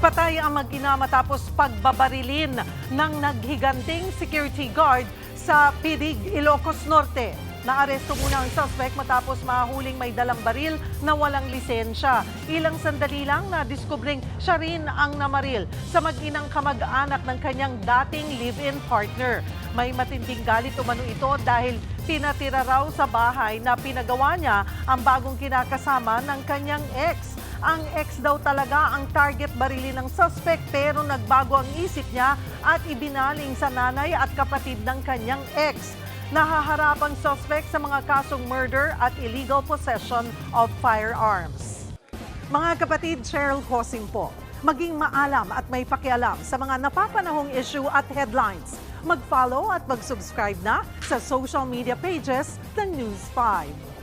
Patay ang mag-ina matapos pagbabarilin ng naghiganting security guard sa Pidig, Ilocos Norte. Naaresto muna ang suspect matapos mahuling may dalang baril na walang lisensya. Ilang sandali lang na diskubring siya rin ang namaril sa mag-inang kamag-anak ng kanyang dating live-in partner. May matinding galit umano ito dahil pinatira raw sa bahay na pinagawa niya ang bagong kinakasama ng kanyang ex. Ang ex daw talaga ang target barilin ng suspect pero nagbago ang isip niya at ibinaling sa nanay at kapatid ng kanyang ex. Nahaharap ang suspect sa mga kasong murder at illegal possession of firearms. Mga kapatid, Cheryl Hosing po, maging maalam at may pakialam sa mga napapanahong issue at headlines. Mag-follow at mag-subscribe na sa social media pages ng News 5.